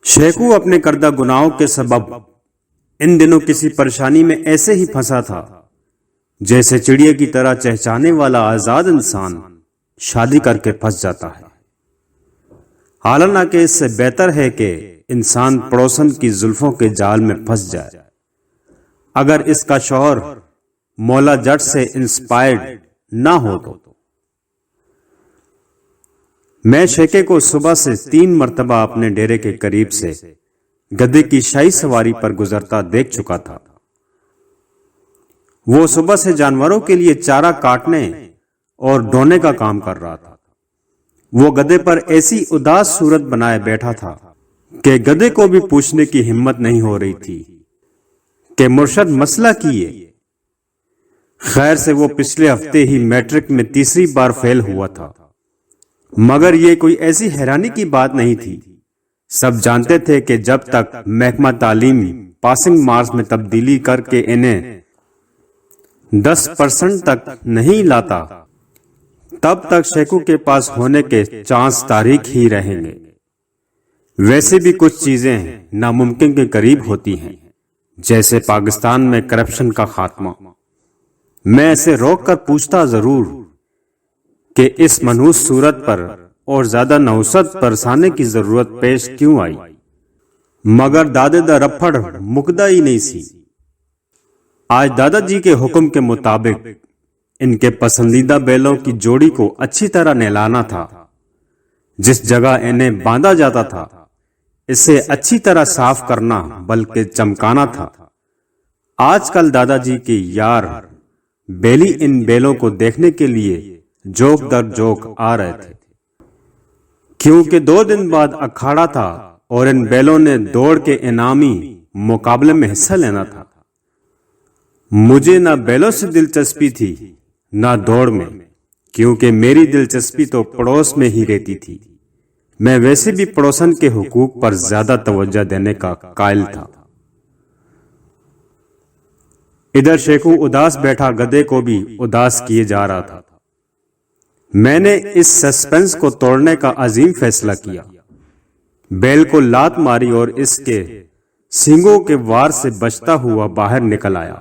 Shekau اپنے کردہ گناہوں کے سبب ان دنوں کسی پریشانی میں ایسے ہی پھنسا تھا جیسے چڑیا کی طرح چہچانے والا آزاد انسان شادی کر کے پھنس جاتا ہے۔ حالانکہ اس سے بہتر ہے کہ انسان پڑوسن کی زلفوں کے جال میں پھنس جائے۔ اگر اس کا شوہر مولا جٹ سے انسپائرڈ نہ ہو تو میں شیخے کو صبح سے 3 مرتبہ اپنے ڈیرے کے قریب سے گدھے کی شاہی سواری پر گزرتا دیکھ چکا تھا۔ وہ صبح سے جانوروں کے لیے چارہ کاٹنے اور ڈھونے کا کام کر رہا تھا۔ وہ گدھے پر ایسی اداس صورت بنائے بیٹھا تھا کہ گدھے کو بھی پوچھنے کی ہمت نہیں ہو رہی تھی کہ مرشد مسئلہ کی ہے۔ خیر سے وہ پچھلے ہفتے ہی میٹرک میں تیسری بار فیل ہوا تھا، مگر یہ کوئی ایسی حیرانی کی بات نہیں تھی۔ سب جانتے تھے کہ جب تک محکمہ تعلیم پاسنگ مارکس میں تبدیلی کر کے انہیں 10% تک نہیں لاتا تب تک شیخو کے پاس ہونے کے چانس تاریک ہی رہیں گے۔ ویسے بھی کچھ چیزیں ناممکن کے قریب ہوتی ہیں، جیسے پاکستان میں کرپشن کا خاتمہ۔ میں اسے روک کر پوچھتا ضرور کہ اس منحوس صورت پر اور زیادہ نحوست برسانے کی ضرورت پیش کیوں آئی، مگر دادے دا رپھڑ مکدہ ہی نہیں سی۔ آج دادا جی کے حکم کے مطابق ان کے پسندیدہ بیلوں کی جوڑی کو اچھی طرح نہلانا تھا۔ جس جگہ انہیں باندھا جاتا تھا اسے اچھی طرح صاف کرنا بلکہ چمکانا تھا۔ آج کل دادا جی کے یار بیلی ان بیلوں کو دیکھنے کے لیے جوک در جوک آ رہے تھے، کیونکہ 2 دن بعد اکھاڑا تھا اور ان بیلوں نے دوڑ کے انعامی مقابلے میں حصہ لینا تھا۔ مجھے نہ بیلوں سے دلچسپی تھی نہ دوڑ میں، کیونکہ میری دلچسپی تو پڑوس میں ہی رہتی تھی۔ میں ویسے بھی پڑوسن کے حقوق پر زیادہ توجہ دینے کا قائل تھا۔ ادھر شیخو اداس بیٹھا گدھے کو بھی اداس کیے جا رہا تھا۔ میں نے اس سسپنس کو توڑنے کا عظیم فیصلہ کیا۔ بیل کو لات ماری اور اس کے سینگوں کے وار سے بچتا ہوا باہر نکل آیا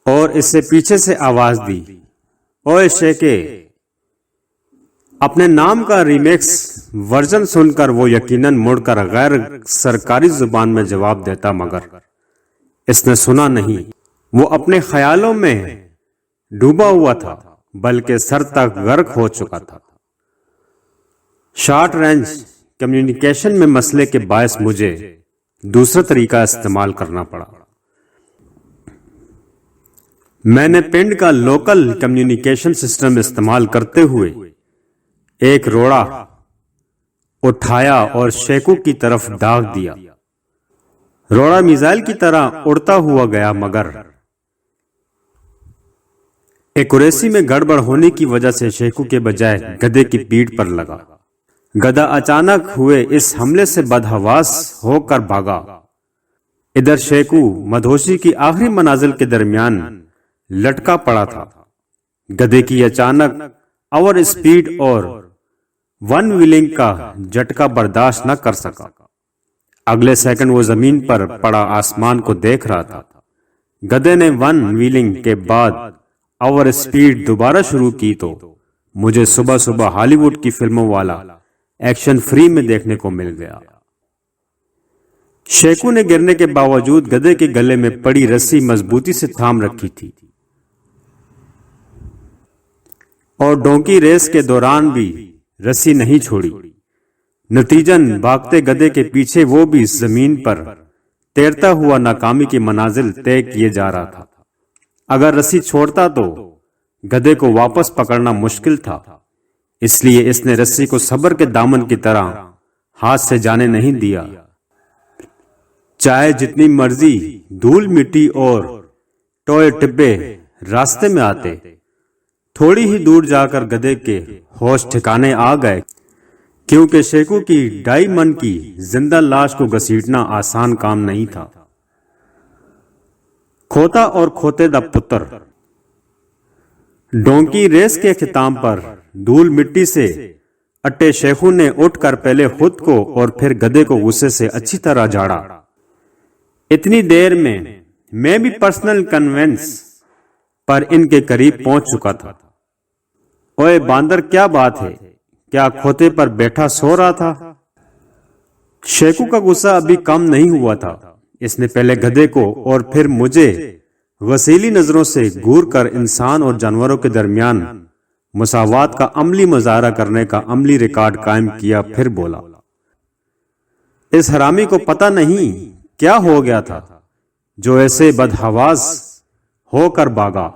اور اسے پیچھے سے آواز دی، اوئے شیخے۔ اپنے نام کا ریمیکس ورژن سن کر وہ یقیناً مڑ کر غیر سرکاری زبان میں جواب دیتا، مگر اس نے سنا نہیں۔ وہ اپنے خیالوں میں ڈوبا ہوا تھا، بلکہ سر تک غرق ہو چکا تھا۔ شارٹ رینج کمیونیکیشن میں مسئلے کے باعث مجھے دوسرا طریقہ استعمال کرنا پڑا۔ میں نے پنڈ کا لوکل کمیونیکیشن سسٹم استعمال کرتے ہوئے ایک روڑا اٹھایا اور شیخو کی طرف داغ دیا۔ روڑا میزائل کی طرح اڑتا ہوا گیا، مگر ایکوریسی میں گڑبڑ ہونے کی وجہ سے شیخو کے بجائے گدھے کی پیٹھ پر لگا۔ گدھا اچانک ہوئے اس حملے سے بدحواس ہو کر بھاگا۔ ادھر شیخو مدہوشی کی آخری منازل کے درمیان لٹکا پڑا تھا۔ گدھے کی اچانک اوور اسپیڈ اور ون ویلنگ کا جھٹکا برداشت نہ کر سکا۔ اگلے سیکنڈ وہ زمین پر پڑا آسمان کو دیکھ رہا تھا۔ گدھے نے ون ویلنگ کے بعد اوور اسپیڈ دوبارہ شروع کی تو مجھے صبح صبح ہالی ووڈ کی فلموں والا ایکشن فری میں دیکھنے کو مل گیا۔ شیخو نے گرنے کے باوجود گدھے کے گلے میں پڑی رسی مضبوطی سے تھام رکھی تھی اور ڈونکی ریس کے دوران بھی رسی نہیں چھوڑی۔ نتیجن بھاگتے گدھے کے پیچھے وہ بھی زمین پر تیرتا ہوا ناکامی کی منازل طے کیے جا رہا تھا۔ اگر رسی چھوڑتا تو گدھے کو واپس پکڑنا مشکل تھا، اس لیے اس نے رسی کو صبر کے دامن کی طرح ہاتھ سے جانے نہیں دیا۔ چاہے جتنی مرضی دھول مٹی اور ٹوئے ٹبے راستے میں آتے، تھوڑی ہی دور جا کر گدھے کے ہوش ٹھکانے آ گئے، کیونکہ شیخو کی 2.5 من کی زندہ لاش کو گھسیٹنا آسان کام نہیں تھا۔ کھوتا اور کھوتے دا پتر۔ ڈونکی ریس کے اختتام پر دھول مٹی سے اٹے شیخو نے اٹھ کر پہلے خود کو اور پھر گدھے کو غصے سے اچھی طرح جھاڑا۔ اتنی دیر میں بھی پرسنل کنوینس پر ان کے قریب پہنچ چکا تھا۔ اوئے باندر، کیا بات ہے؟ کیا کھوتے پر بیٹھا سو رہا تھا؟ شیخو کا غصہ ابھی کم نہیں ہوا تھا۔ اس نے پہلے گدھے کو اور پھر مجھے غسیلی نظروں سے گھور کر انسان اور جانوروں کے درمیان مساوات کا عملی مظاہرہ کرنے کا عملی ریکارڈ قائم کیا، پھر بولا، اس حرامی کو پتہ نہیں کیا ہو گیا تھا جو ایسے بدحواس ہو کر بھاگا۔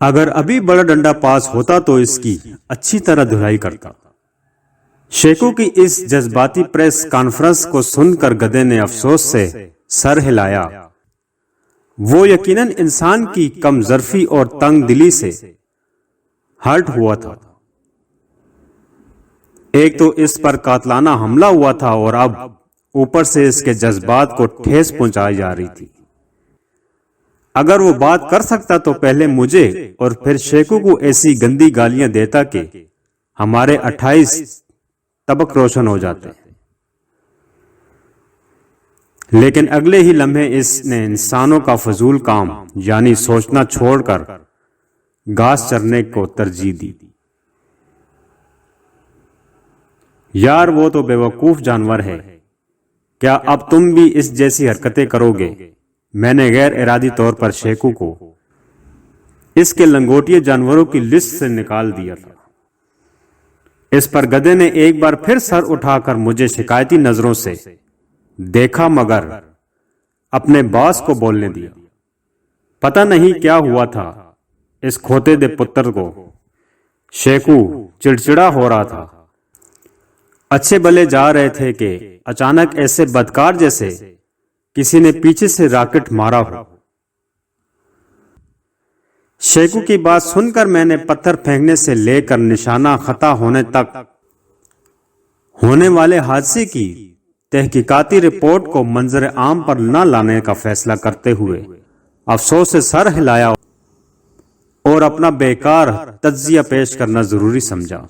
اگر ابھی بڑا ڈنڈا پاس ہوتا تو اس کی اچھی طرح دھلائی کرتا۔ شیخو کی اس جذباتی پریس کانفرنس کو سن کر گدھے نے افسوس سے سر ہلایا۔ وہ یقیناً انسان کی کم ظرفی اور تنگ دلی سے ہرٹ ہوا تھا۔ ایک تو اس پر قاتلانہ حملہ ہوا تھا اور اب اوپر سے اس کے جذبات کو ٹھیس پہنچائی جا رہی تھی۔ اگر وہ بات کر سکتا تو پہلے مجھے اور پھر شیخو کو ایسی گندی گالیاں دیتا کہ ہمارے 28 طبق روشن ہو جاتے۔ لیکن اگلے ہی لمحے اس نے انسانوں کا فضول کام یعنی سوچنا چھوڑ کر گھاس چرنے کو ترجیح دی۔ یار وہ تو بے وقوف جانور ہے، کیا اب تم بھی اس جیسی حرکتیں کرو گے؟ میں نے غیر ارادی طور پر شیخو کو اس کے لنگوٹیے جانوروں کی لسٹ سے نکال دیا تھا۔ اس پر گدھے نے ایک بار پھر سر اٹھا کر مجھے شکایتی نظروں سے دیکھا مگر اپنے باس کو بولنے دیا۔ پتہ نہیں کیا ہوا تھا اس کھوتے دے پتر کو۔ شیخو چڑچڑا ہو رہا تھا۔ اچھے بلے جا رہے تھے کہ اچانک ایسے بدکار جیسے کسی نے پیچھے سے راکٹ مارا ہو۔ شیخو کی بات سن کر میں نے پتھر پھینکنے سے لے کر نشانہ خطا ہونے تک ہونے والے حادثے کی تحقیقاتی رپورٹ کو منظر عام پر نہ لانے کا فیصلہ کرتے ہوئے افسوس سے سر ہلایا اور اپنا بیکار تجزیہ پیش کرنا ضروری سمجھا۔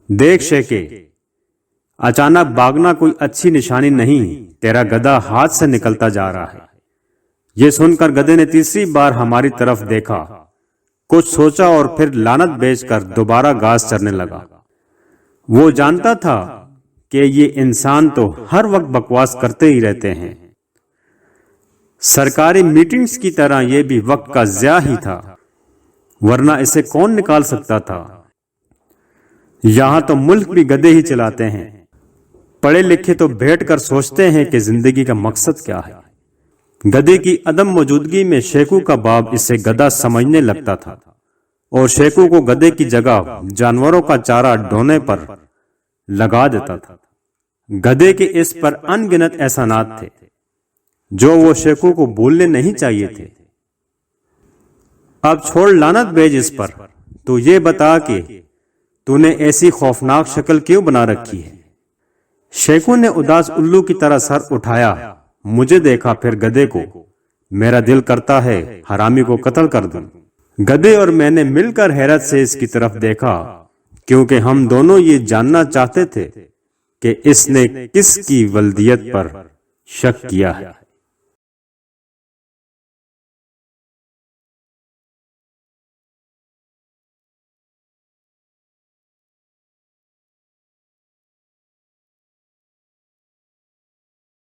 دیکھ شیخے، اچانک بھاگنا کوئی اچھی نشانی نہیں، تیرا گدھا ہاتھ سے نکلتا جا رہا ہے۔ یہ سن کر گدھے نے تیسری بار ہماری طرف دیکھا، کچھ سوچا اور پھر لعنت بیچ کر دوبارہ گھاس چرنے لگا۔ وہ جانتا تھا کہ یہ انسان تو ہر وقت بکواس کرتے ہی رہتے ہیں۔ سرکاری میٹنگز کی طرح یہ بھی وقت کا ضیاع ہی تھا، ورنہ اسے کون نکال سکتا تھا؟ یہاں تو ملک بھی گدھے ہی چلاتے ہیں۔ پڑھے لکھے تو بیٹھ کر سوچتے ہیں کہ زندگی کا مقصد کیا ہے۔ گدھے کی عدم موجودگی میں شیخو کا باپ اسے گدھا سمجھنے لگتا تھا اور شیخو کو گدھے کی جگہ جانوروں کا چارہ ڈھونے پر لگا دیتا تھا۔ گدھے کے اس پر ان گنت احسانات تھے جو وہ شیخو کو بھولنے نہیں چاہیے تھے۔ اب چھوڑ لعنت بیج اس پر، تو یہ بتا کہ تو نے ایسی خوفناک شکل کیوں بنا رکھی ہے؟ شیخو نے اداس الو کی طرح سر اٹھایا، مجھے دیکھا پھر گدھے کو۔ میرا دل کرتا ہے حرامی کو قتل کر دوں۔ گدھے اور میں نے مل کر حیرت سے اس کی طرف دیکھا، کیونکہ ہم دونوں یہ جاننا چاہتے تھے کہ اس نے کس کی ولدیت پر شک کیا ہے۔